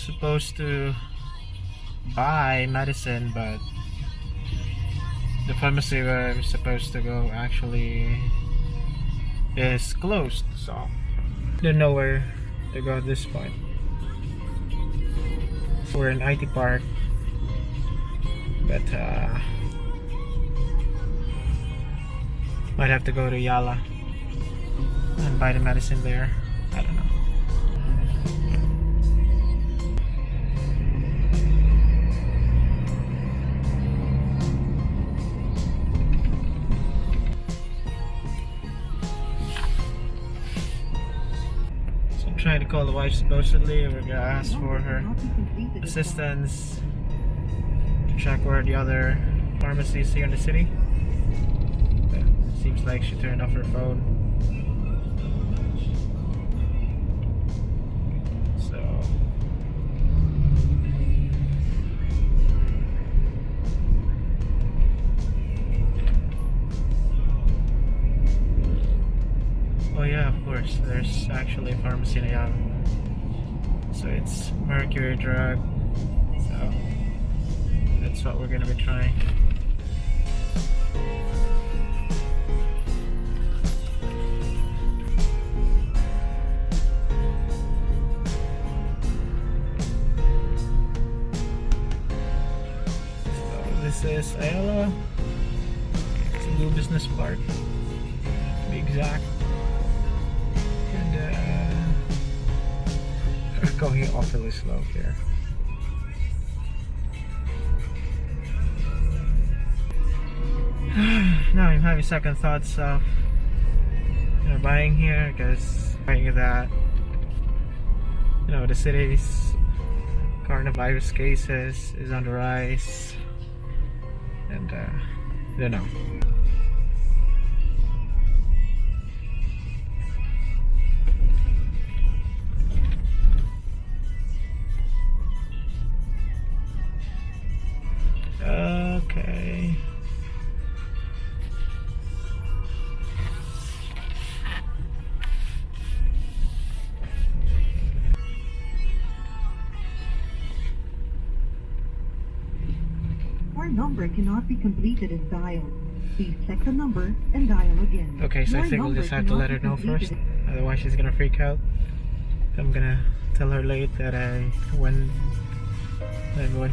supposed to buy medicine, but the pharmacy where I'm supposed to go actually is closed, so don't know where to go at this point. We're in IT Park, but might have to go to Ayala and buy the medicine there. I don't know. So I'm trying to call the wife. Supposedly we're gonna ask for her assistance to check where the other pharmacies here in the city. But it seems like she turned off her phone. So oh yeah, of course, there's actually a pharmacy in Ayala. So it's Mercury Drug. So that's what we're gonna be trying. So this is Ayala, Cebu Business Park, to be exact. And we're going awfully slow here. Now I'm having second thoughts of buying here, because buying that, the city's coronavirus cases is on the rise, and I don't know. Okay. Our number cannot be completed as dialed. Please check the number and dial again. Okay, so I think we'll just have to let her know first. Otherwise she's gonna freak out. I'm gonna tell her late that I went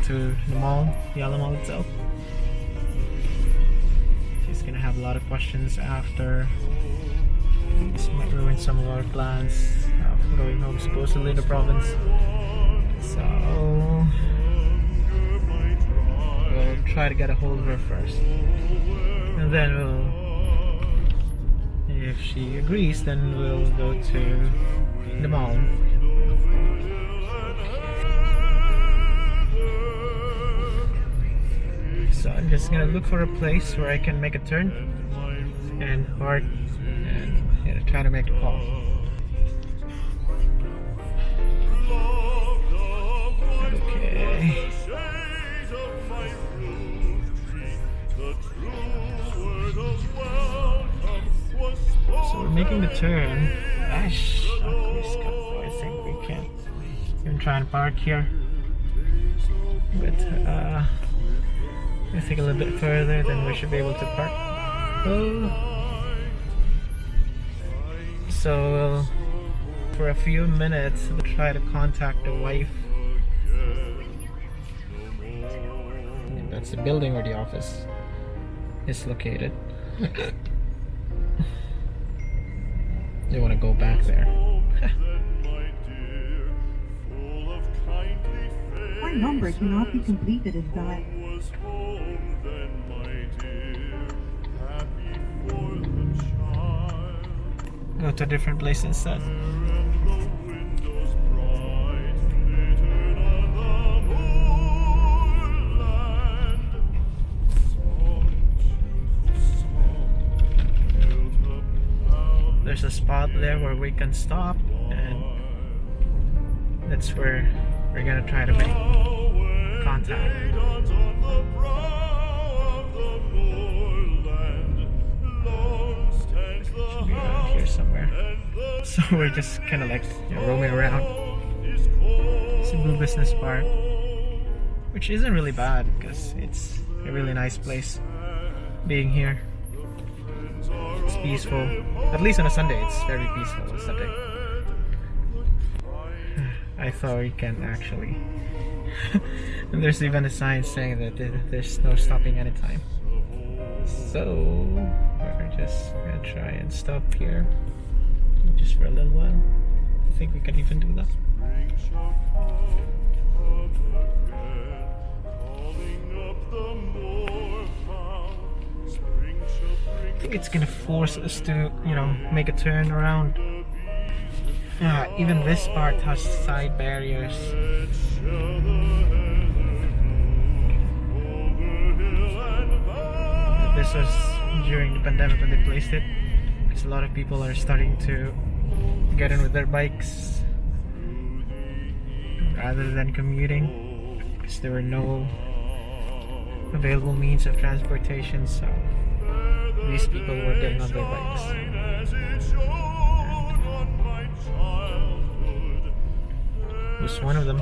to the mall, Ayala Mall itself. She's gonna have a lot of questions after. This might ruin some of our plans of going home, supposedly in the province. So we'll try to get a hold of her first, and then if she agrees, then we'll go to the mall. So I'm just gonna look for a place where I can make a turn and park and try to make a call. Okay. So we're making the turn. Gosh, I think we can even try and park here. But I think a little bit further, then we should be able to park. Oh. So for a few minutes we'll try to contact the wife. And that's the building where the office is located. They want to go back there. Our number cannot be completed as dialed. Go to a different place instead. There's a spot there where we can stop, and that's where we're gonna try to make contact. Should be around here somewhere. So we're just kind of like roaming around. Cebu Business Park, which isn't really bad because it's a really nice place being here. It's peaceful. At least on a Sunday, it's very peaceful on Sunday. I thought we can actually. And there's even a sign saying that there's no stopping anytime. So we're just gonna try and stop here just for a little while. I think we can even do that. I think it's gonna force us to, make a turn around. Even this part has side barriers. This was during the pandemic when they placed it, because a lot of people are starting to get in with their bikes rather than commuting, because there were no available means of transportation, so these people were getting on their bikes. Was one of them.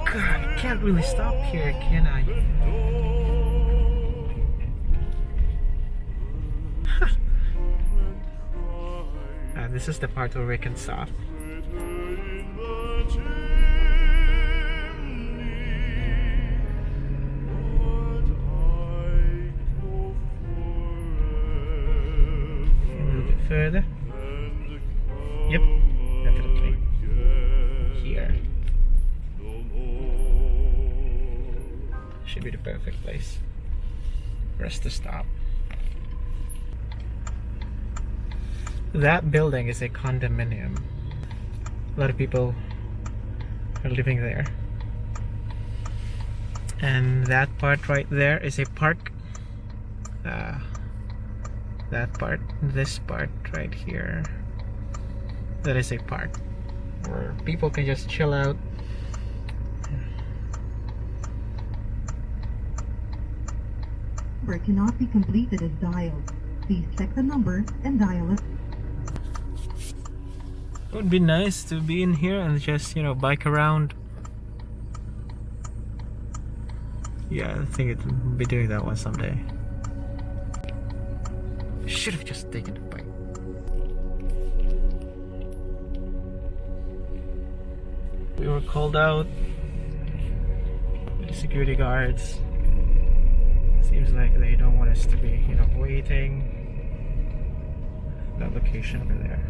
God, I can't really stop here, can I? This is the part where we can stop. A little bit further. Yep, definitely. Here. Should be the perfect place for us to stop. That building is a condominium. A lot of people are living there. And that part right there is a park. That part, this part right here, that is a park where people can just chill out. Number cannot be completed as dialed. Please check the number and dial it. It would be nice to be in here and just, bike around. Yeah, I think it will be doing that one someday. Should have just taken the bike. We were called out by the security guards. Seems like they don't want us to be, waiting. That location over there.